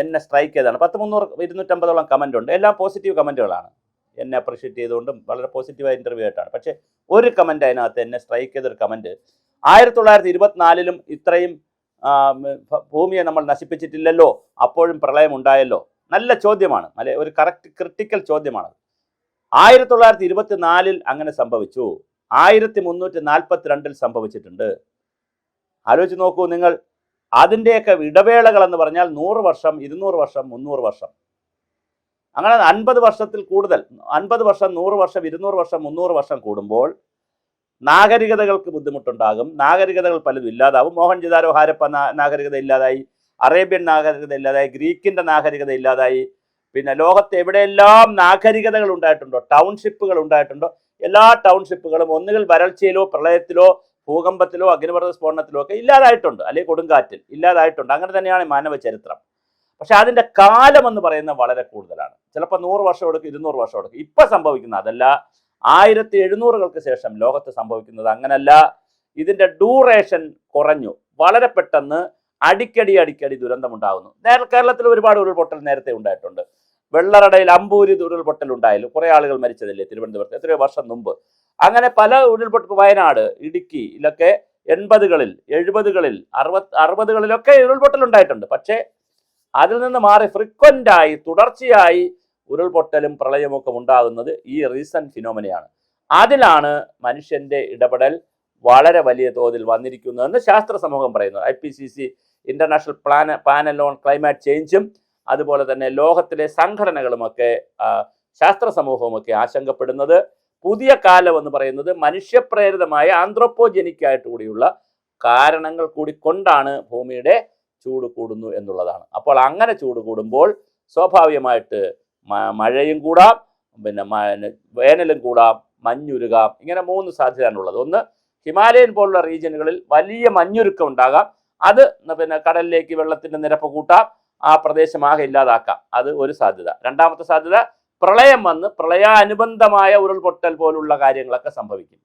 എന്നെ സ്ട്രൈക്ക് ചെയ്താണ്. 250 കമൻ്റ് ഉണ്ട്. എല്ലാം പോസിറ്റീവ് കമൻറ്റുകളാണ്. എന്നെ അപ്രിഷ്യേറ്റ് ചെയ്തുകൊണ്ടും വളരെ പോസിറ്റീവായ ഇൻ്റർവ്യൂ ആയിട്ടാണ്. പക്ഷേ ഒരു കമൻറ്റ് അതിനകത്ത് എന്നെ സ്ട്രൈക്ക് ചെയ്തൊരു കമൻറ്റ്, 1924 ഇത്രയും ഭൂമിയെ നമ്മൾ നശിപ്പിച്ചിട്ടില്ലല്ലോ, അപ്പോഴും പ്രളയം ഉണ്ടായല്ലോ. നല്ല ചോദ്യമാണ്, അല്ലെ? ഒരു ക്രിട്ടിക്കൽ ചോദ്യമാണ്. 1924 അങ്ങനെ സംഭവിച്ചു, 1342 സംഭവിച്ചിട്ടുണ്ട്. ആലോചിച്ച് നോക്കൂ നിങ്ങൾ. അതിൻ്റെയൊക്കെ ഇടവേളകൾ എന്ന് പറഞ്ഞാൽ 100 വർഷം, 200 വർഷം, 300 വർഷം, അങ്ങനെ 50 വർഷത്തിൽ കൂടുതൽ. 50 വർഷം, 100 വർഷം, 200 വർഷം, 300 വർഷം കൂടുമ്പോൾ നാഗരികതകൾക്ക് ബുദ്ധിമുട്ടുണ്ടാകും. നാഗരികതകൾ പലതും ഇല്ലാതാവും. മോഹൻജദാരോ ഹാരപ്പ നാഗരികത ഇല്ലാതായി, അറേബ്യൻ നാഗരികത ഇല്ലാതായി, ഗ്രീക്കിൻ്റെ നാഗരികത ഇല്ലാതായി. പിന്നെ ലോകത്ത് എവിടെയെല്ലാം നാഗരികതകൾ ഉണ്ടായിട്ടുണ്ടോ, ടൗൺഷിപ്പുകൾ ഉണ്ടായിട്ടുണ്ടോ, എല്ലാ ടൗൺഷിപ്പുകളും ഒന്നുകിൽ വരൾച്ചയിലോ പ്രളയത്തിലോ ഭൂകമ്പത്തിലോ അഗ്നിപർവ്വത സ്ഫോടനത്തിലോ ഒക്കെ ഇല്ലാതായിട്ടുണ്ട്, അല്ലെങ്കിൽ കൊടുങ്കാറ്റിൽ ഇല്ലാതായിട്ടുണ്ട്. അങ്ങനെ തന്നെയാണ് മാനവ ചരിത്രം. പക്ഷെ അതിൻ്റെ കാലം എന്ന് പറയുന്നത് വളരെ കൂടുതലാണ്. ചിലപ്പോൾ 100 വർഷം എടുക്കും, 200 വർഷം എടുക്കും. ഇപ്പം സംഭവിക്കുന്ന അതല്ല, 1700-കൾക്ക് ശേഷം ലോകത്ത് സംഭവിക്കുന്നത് അങ്ങനല്ല. ഇതിൻ്റെ ഡ്യൂറേഷൻ കുറഞ്ഞു. വളരെ പെട്ടെന്ന് അടിക്കടി ദുരന്തമുണ്ടാകുന്നു. കേരളത്തിൽ ഒരുപാട് ഉരുൾപൊട്ടൽ നേരത്തെ ഉണ്ടായിട്ടുണ്ട്. വെള്ളറടയിൽ അമ്പൂരി ഉരുൾപൊട്ടൽ ഉണ്ടായാലും കുറേ ആളുകൾ മരിച്ചതില്ലേ തിരുവനന്തപുരത്ത്, എത്രയോ വർഷം മുമ്പ്. അങ്ങനെ പല ഉരുൾപൊട്ടൽ, വയനാട്, ഇടുക്കി, ഇതിലൊക്കെ 80-കളിൽ 70-കളിൽ 60-കളിലൊക്കെ ഉരുൾപൊട്ടൽ ഉണ്ടായിട്ടുണ്ട്. പക്ഷേ അതിൽ നിന്ന് മാറി ഫ്രീക്വൻ്റായി തുടർച്ചയായി ഉരുൾപൊട്ടലും പ്രളയമൊക്കെ ഉണ്ടാകുന്നത് ഈ റീസെന്റ് ഫിനോമിനയാണ്. അതിലാണ് മനുഷ്യന്റെ ഇടപെടൽ വളരെ വലിയ തോതിൽ വന്നിരിക്കുന്നതെന്ന് ശാസ്ത്ര സമൂഹം പറയുന്നു. IPCC international panel on climate ചേഞ്ചും അതുപോലെ തന്നെ ലോകത്തിലെ സംഘടനകളുമൊക്കെ ശാസ്ത്ര സമൂഹവുമൊക്കെ ആശങ്കപ്പെടുന്നത് പുതിയ കാലം എന്ന് പറയുന്നത് മനുഷ്യപ്രേരിതമായ ആന്ത്രോപ്പോജനിക് ആയിട്ട് കൂടിയുള്ള കാരണങ്ങൾ കൂടി കൊണ്ടാണ് ഭൂമിയുടെ ചൂട് കൂടുന്നു എന്നുള്ളതാണ്. അപ്പോൾ അങ്ങനെ ചൂട് കൂടുമ്പോൾ സ്വാഭാവികമായിട്ട് മഴയും കൂടാം, പിന്നെ വേനലും കൂടാം, മഞ്ഞുരുകാം. ഇങ്ങനെ 3 സാധ്യതയാണുള്ളത്. ഒന്ന്, ഹിമാലയൻ പോലുള്ള റീജിയനുകളിൽ വലിയ മഞ്ഞുരുക്കം ഉണ്ടാകാം. അത് പിന്നെ കടലിലേക്ക് വെള്ളത്തിൻ്റെ നിരപ്പ് കൂട്ടാം, ആ പ്രദേശമാകെ ഇല്ലാതാക്കാം. അത് ഒരു സാധ്യത. രണ്ടാമത്തെ സാധ്യത, പ്രളയം വന്ന് പ്രളയാനുബന്ധമായ ഉരുൾപൊട്ടൽ പോലുള്ള കാര്യങ്ങളൊക്കെ സംഭവിക്കും.